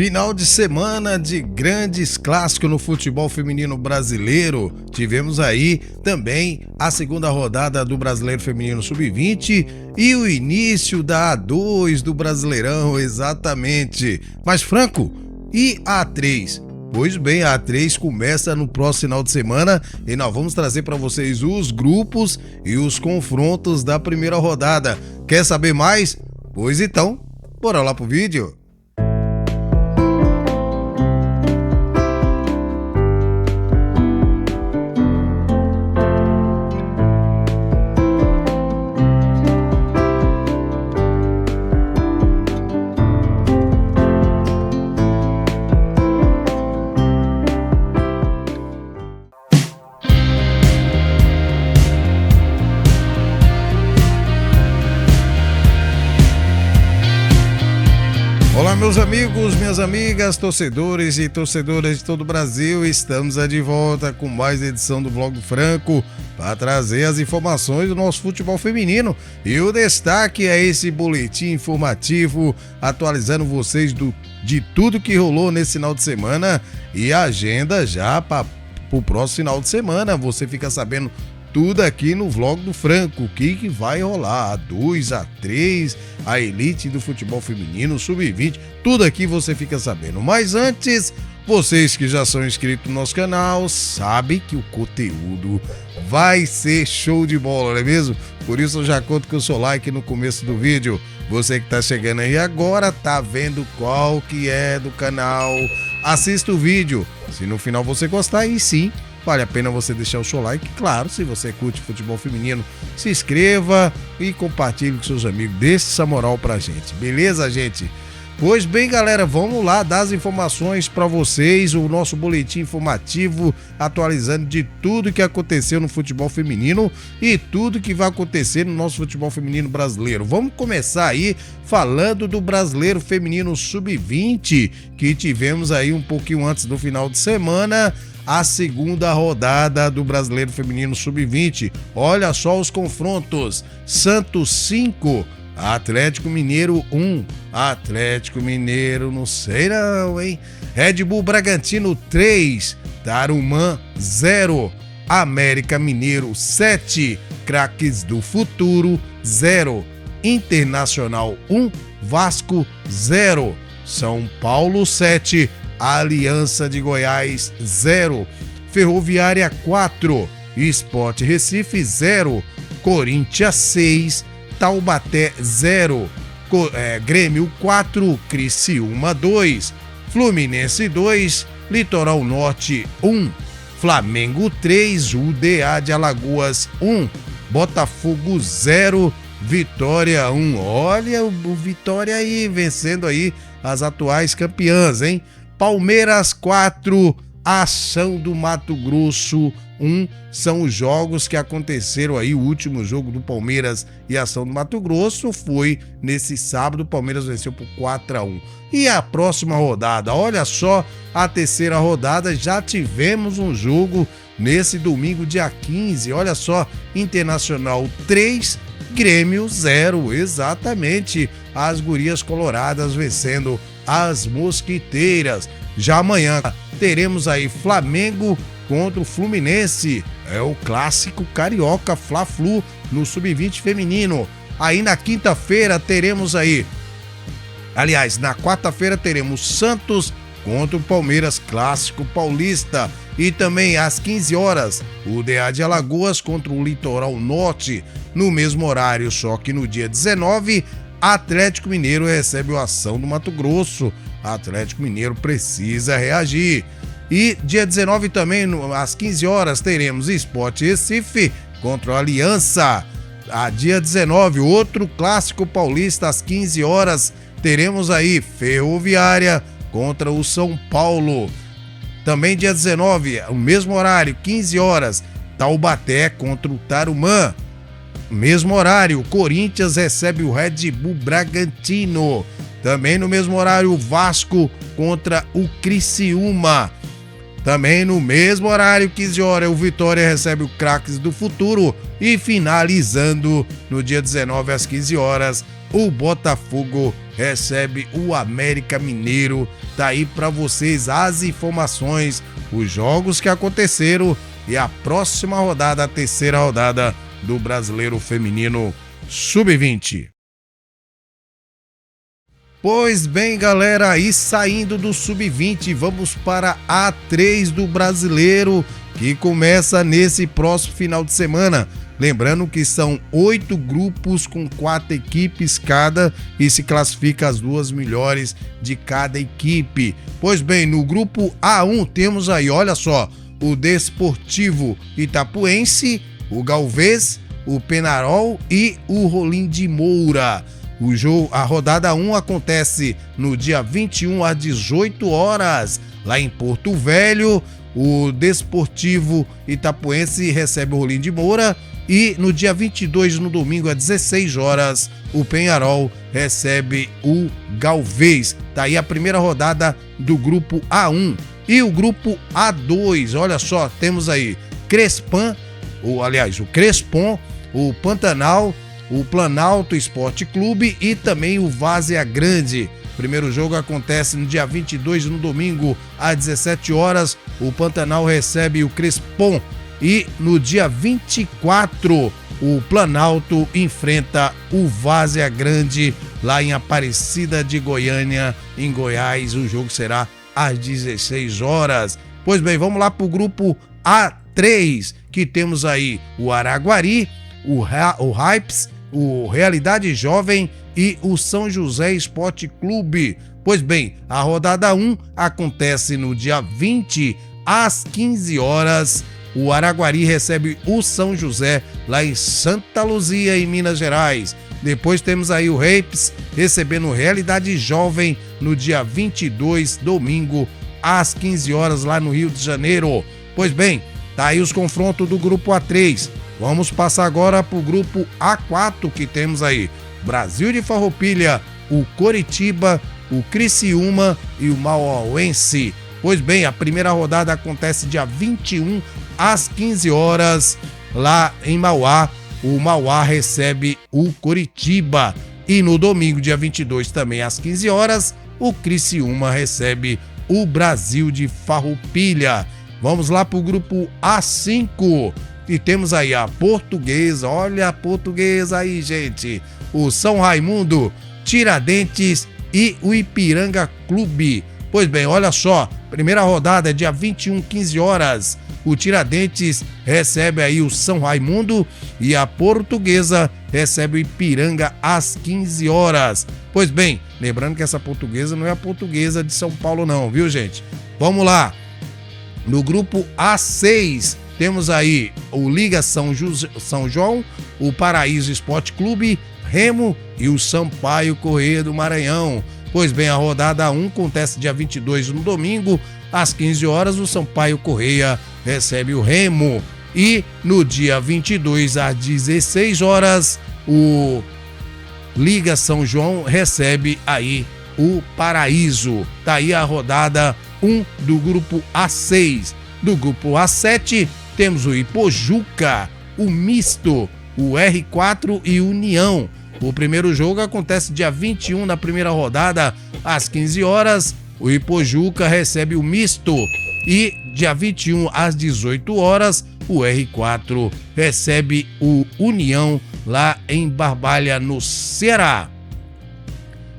Final de semana de grandes clássicos no futebol feminino brasileiro. Tivemos aí também a segunda rodada do Brasileiro Feminino Sub-20 e o início da A2 do Brasileirão, exatamente. Mas, Franco, e a A3? Pois bem, a A3 começa no próximo final de semana e nós vamos trazer para vocês os grupos e os confrontos da primeira rodada. Quer saber mais? Pois então, bora lá pro vídeo. Olá, meus amigos, minhas amigas, torcedores e torcedoras de todo o Brasil, estamos de volta com mais edição do Vlog do Franco para trazer as informações do nosso futebol feminino e o destaque é esse boletim informativo atualizando vocês de tudo que rolou nesse final de semana e a agenda já para o próximo final de semana. Você fica sabendo tudo aqui no Vlog do Franco, o que vai rolar, A2, A3, a elite do futebol feminino, Sub-20, tudo aqui você fica sabendo. Mas antes, vocês que já são inscritos no nosso canal, sabem que o conteúdo vai ser show de bola, não é mesmo? Por isso eu já conto com o seu like no começo do vídeo. Você que tá chegando aí agora, tá vendo qual que é do canal, assista o vídeo. Se no final você gostar, aí sim, vale a pena você deixar o seu like, claro, se você curte futebol feminino, se inscreva e compartilhe com seus amigos, deixe essa moral pra gente, beleza, gente? Pois bem, galera, vamos lá dar as informações para vocês, o nosso boletim informativo atualizando de tudo que aconteceu no futebol feminino e tudo que vai acontecer no nosso futebol feminino brasileiro. Vamos começar aí falando do Brasileiro Feminino Sub-20, que tivemos aí um pouquinho antes do final de semana, a segunda rodada do Brasileiro Feminino Sub-20. Olha só os confrontos: Santos 5, Atlético Mineiro 1, Atlético Mineiro não sei não, hein? Red Bull Bragantino 3, Tarumã 0, América Mineiro 7, Craques do Futuro 0, Internacional 1, Vasco 0, São Paulo 7, Aliança de Goiás 0, Ferroviária 4, Sport Recife 0, Corinthians 6, Taubaté 0, Grêmio 4, Criciúma 2, Fluminense 2, Litoral Norte 1, Flamengo 3, UDA de Alagoas 1, Botafogo 0, Vitória 1. Olha o Vitória aí vencendo aí as atuais campeãs, hein? Palmeiras 4, Ação do Mato Grosso 1, são os jogos que aconteceram aí. O último jogo do Palmeiras e Ação do Mato Grosso foi nesse sábado, o Palmeiras venceu por 4-1. E a próxima rodada, olha só, a terceira rodada, já tivemos um jogo nesse domingo, dia 15, olha só, Internacional 3, Grêmio 0, exatamente, as gurias coloradas vencendo as mosquiteiras. Já amanhã teremos aí Flamengo contra o Fluminense, é o clássico carioca Fla-Flu no Sub-20 feminino. Aí na quinta-feira teremos aí, aliás, na quarta-feira teremos Santos contra o Palmeiras, clássico paulista. E também às 15 horas, o DA de Alagoas contra o Litoral Norte. No mesmo horário, só que no dia 19, Atlético Mineiro recebe o Ação do Mato Grosso. Atlético Mineiro precisa reagir. E dia 19 também, às 15 horas, teremos Sport Recife contra a Aliança. A dia 19, outro clássico paulista, às 15 horas, teremos aí Ferroviária contra o São Paulo. Também dia 19, o mesmo horário, 15 horas, Taubaté contra o Tarumã. Mesmo horário, Corinthians recebe o Red Bull Bragantino. Também no mesmo horário, o Vasco contra o Criciúma. Também no mesmo horário, 15 horas, o Vitória recebe o Craques do Futuro. E finalizando no dia 19 às 15 horas, o Botafogo recebe o América Mineiro. Tá aí para vocês as informações, os jogos que aconteceram e a próxima rodada, a terceira rodada do Brasileiro Feminino Sub-20. Pois bem, galera, e saindo do Sub-20, vamos para a A3 do Brasileiro, que começa nesse próximo final de semana. Lembrando que são 8 grupos com 4 equipes cada e se classifica as 2 melhores de cada equipe. Pois bem, no grupo A1 temos aí, olha só, o Desportivo Itapuense, o Galvez, o Penharol e o Rolim de Moura. A rodada 1 acontece no dia 21 às 18 horas, lá em Porto Velho. O Desportivo Itapuense recebe o Rolim de Moura e no dia 22, no domingo, às 16 horas, o Penharol recebe o Galvez. Tá aí a primeira rodada do grupo A1. E o grupo A2, olha só, temos aí o Crespon, o Pantanal, o Planalto Esporte Clube e também o Várzea Grande. Primeiro jogo acontece no dia 22, no domingo, às 17 horas. O Pantanal recebe o Crespon. E no dia 24, o Planalto enfrenta o Várzea Grande, lá em Aparecida de Goiânia, em Goiás. O jogo será às 16 horas. Pois bem, vamos lá para o grupo A3, que temos aí o Araguari, o Hypes, o Realidade Jovem e o São José Esporte Clube. Pois bem, a rodada 1 acontece no dia 20 às 15 horas. O Araguari recebe o São José lá em Santa Luzia, em Minas Gerais. Depois temos aí o Rapes recebendo o Realidade Jovem no dia 22, domingo, às 15 horas lá no Rio de Janeiro. Pois bem, tá aí os confrontos do grupo A3. Vamos passar agora para o grupo A4, que temos aí Brasil de Farroupilha, o Coritiba, o Criciúma e o Mauauense. Pois bem, a primeira rodada acontece dia 21 às 15 horas lá em Mauá. O Mauá recebe o Coritiba. E no domingo, dia 22, também às 15 horas, o Criciúma recebe o Brasil de Farroupilha. Vamos lá para o grupo A5. E temos aí a Portuguesa, olha a Portuguesa aí, gente. O São Raimundo, Tiradentes e o Ipiranga Clube. Pois bem, olha só, primeira rodada é dia 21, 15 horas. O Tiradentes recebe aí o São Raimundo e a Portuguesa recebe o Ipiranga às 15 horas. Pois bem, lembrando que essa Portuguesa não é a Portuguesa de São Paulo não, viu, gente? Vamos lá. No grupo A6, temos aí o Liga São João, o Paraíso Esporte Clube, Remo e o Sampaio Corrêa do Maranhão. Pois bem, a rodada 1 acontece dia 22, no domingo, às 15 horas, o Sampaio Corrêa recebe o Remo. E no dia 22, às 16 horas, o Liga São João recebe aí o Paraíso. Tá aí a rodada 1 do grupo A6. Do grupo A7, temos o Ipojuca, o Misto, o R4 e o União. O primeiro jogo acontece dia 21, na primeira rodada, às 15 horas. O Ipojuca recebe o Misto. E dia 21, às 18 horas, o R4 recebe o União, lá em Barbalha, no Ceará.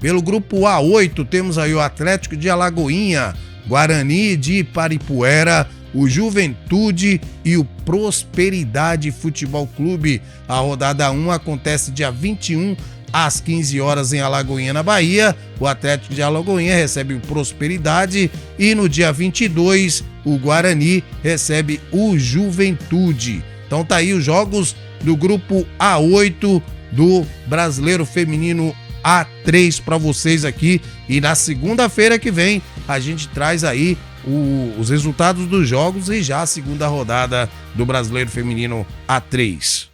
Pelo grupo A8, temos aí o Atlético de Alagoinha, Guarani de Paripuera, o Juventude e o Prosperidade Futebol Clube. A rodada 1 acontece dia 21 às 15 horas em Alagoinha, na Bahia. O Atlético de Alagoinha recebe o Prosperidade e no dia 22 o Guarani recebe o Juventude. Então tá aí os jogos do grupo A8 do Brasileiro Feminino A3 para vocês aqui. E na segunda-feira que vem a gente traz aí os resultados dos jogos e já a segunda rodada do Brasileiro Feminino A3.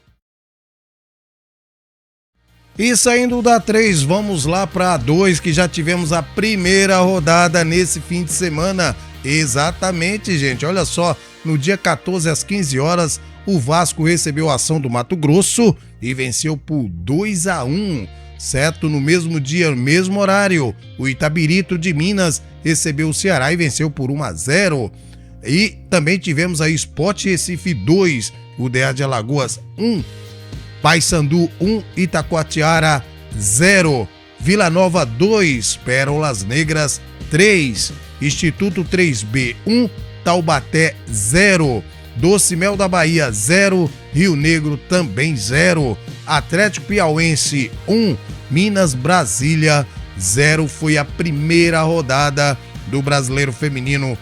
E saindo da A3, vamos lá para A2, que já tivemos a primeira rodada nesse fim de semana. Exatamente, gente, olha só, no dia 14 às 15 horas, o Vasco recebeu a Ação do Mato Grosso e venceu por 2-1. certo? No mesmo dia, no mesmo horário, o Itabirito de Minas recebeu o Ceará e venceu por 1-0. E também tivemos aí Sport Recife 2, UDA de Alagoas 1, Paysandu 1, Itacoatiara 0, Vila Nova 2, Pérolas Negras 3, Instituto 3B 1, Taubaté 0, Doce Mel da Bahia 0, Rio Negro também 0, Atlético Piauense 1, Minas Brasília 0. Foi a primeira rodada do Brasileiro Feminino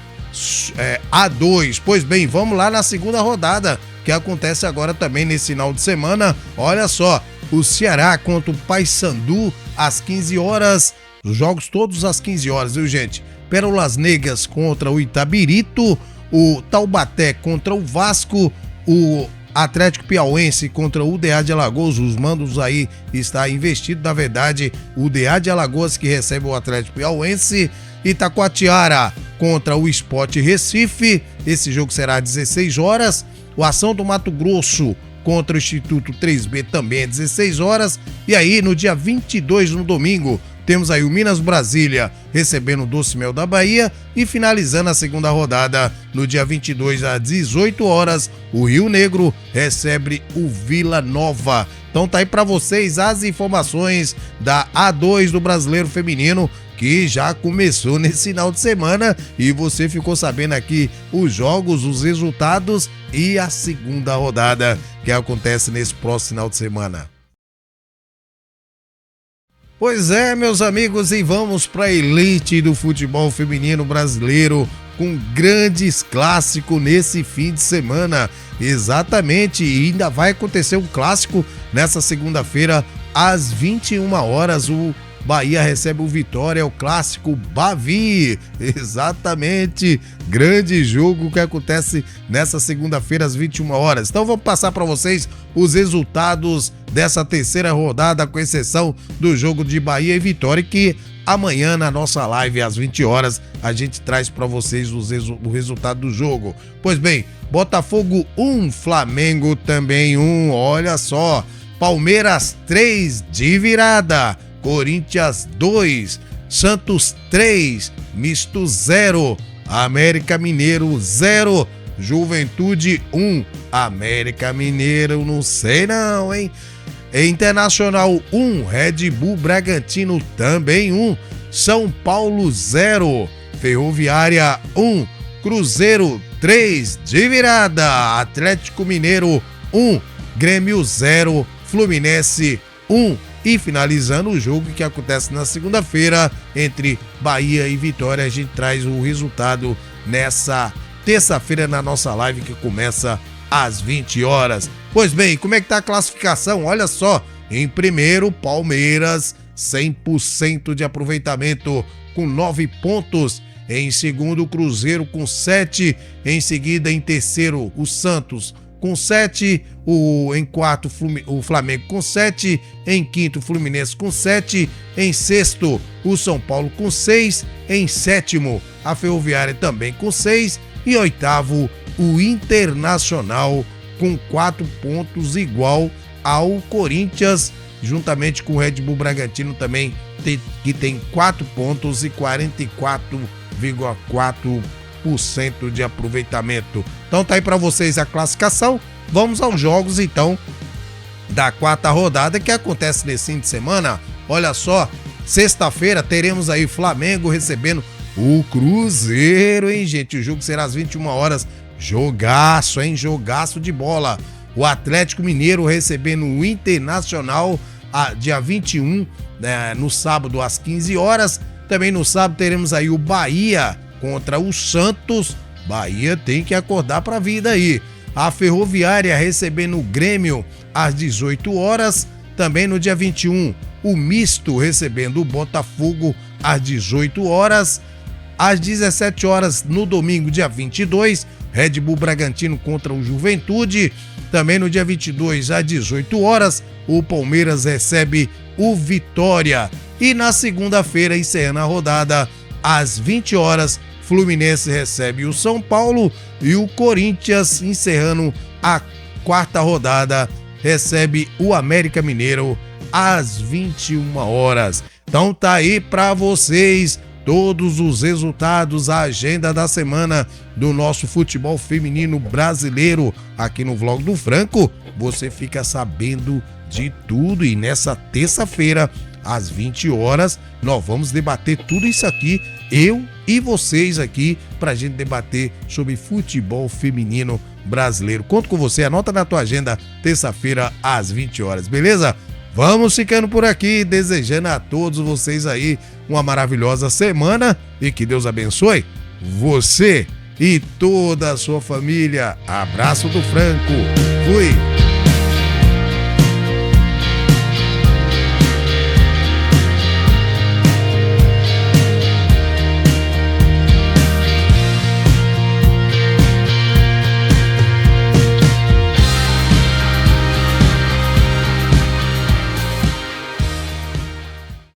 A2. Pois bem, vamos lá na segunda rodada, que acontece agora também nesse final de semana. Olha só, o Ceará contra o Paysandu às 15 horas, os jogos todos às 15 horas, viu gente? Pérolas Negras contra o Itabirito, o Taubaté contra o Vasco, o Atlético Piauense contra o UDA de Alagoas. Os mandos aí está investido, na verdade, o UDA de Alagoas que recebe o Atlético Piauense. Itacoatiara contra o Sport Recife, esse jogo será às 16 horas. O Ação do Mato Grosso contra o Instituto 3B também às 16 horas. E aí, no dia 22, no domingo, temos aí o Minas Brasília recebendo o Doce Mel da Bahia e finalizando a segunda rodada no dia 22 às 18 horas, o Rio Negro recebe o Vila Nova. Então tá aí para vocês as informações da A2 do Brasileiro Feminino, que já começou nesse final de semana e você ficou sabendo aqui os jogos, os resultados e a segunda rodada que acontece nesse próximo final de semana. Pois é, meus amigos, e vamos para a elite do futebol feminino brasileiro com grandes clássicos nesse fim de semana. Exatamente, e ainda vai acontecer um clássico nessa segunda-feira às 21 horas. O Bahia recebe o Vitória, o clássico Bavi. Exatamente, grande jogo que acontece nessa segunda-feira às 21 horas. Então vamos passar para vocês os resultados dessa terceira rodada, com exceção do jogo de Bahia e Vitória, que amanhã na nossa live às 20 horas a gente traz para vocês o resultado do jogo. Pois bem, Botafogo 1, Flamengo também 1, olha só, Palmeiras 3 de virada, Corinthians 2, Santos 3, Misto 0, América Mineiro 0, Juventude 1, América Mineiro não sei não, hein? Internacional 1, Red Bull Bragantino também 1, São Paulo 0, Ferroviária 1, Cruzeiro 3 de virada, Atlético Mineiro 1, Grêmio 0, Fluminense 1. E finalizando o jogo que acontece na segunda-feira entre Bahia e Vitória, a gente traz o resultado nessa terça-feira na nossa live que começa às 20 horas. Pois bem, como é que tá a classificação? Olha só, em primeiro, Palmeiras, 100% de aproveitamento com 9 pontos. Em segundo, Cruzeiro com 7. Em seguida, em terceiro, o Santos com 7. Em quarto, o Flamengo com 7. Em quinto, o Fluminense com 7. Em sexto, o São Paulo com 6. Em sétimo, a Ferroviária também com 6. E oitavo, o Internacional com 4 pontos, igual ao Corinthians, juntamente com o Red Bull Bragantino também, que tem 4 pontos e 44,4% de aproveitamento. Então tá aí para vocês a classificação. Vamos aos jogos então da quarta rodada que acontece nesse fim de semana. Olha só, sexta-feira teremos aí Flamengo recebendo o Cruzeiro, hein, gente? O jogo será às 21 horas. Jogaço, hein? Jogaço de bola. O Atlético Mineiro recebendo o Internacional dia 21, né, no sábado às 15 horas. Também no sábado teremos aí o Bahia contra o Santos. Bahia tem que acordar pra vida aí. A Ferroviária recebendo o Grêmio às 18 horas. Também no dia 21, o Misto recebendo o Botafogo às 18 horas. Às 17 horas no domingo, dia 22, Red Bull Bragantino contra o Juventude. Também no dia 22, às 18 horas, o Palmeiras recebe o Vitória. E na segunda-feira, encerrando a rodada, às 20 horas, Fluminense recebe o São Paulo. E o Corinthians, encerrando a quarta rodada, recebe o América Mineiro às 21 horas. Então tá aí pra vocês todos os resultados, a agenda da semana do nosso futebol feminino brasileiro aqui no Vlog do Franco. Você fica sabendo de tudo e nessa terça-feira, às 20 horas, nós vamos debater tudo isso aqui, eu e vocês aqui, pra gente debater sobre futebol feminino brasileiro. Conto com você, anota na tua agenda, terça-feira às 20 horas, beleza? Vamos ficando por aqui, desejando a todos vocês aí uma maravilhosa semana e que Deus abençoe você e toda a sua família. Abraço do Franco. Fui!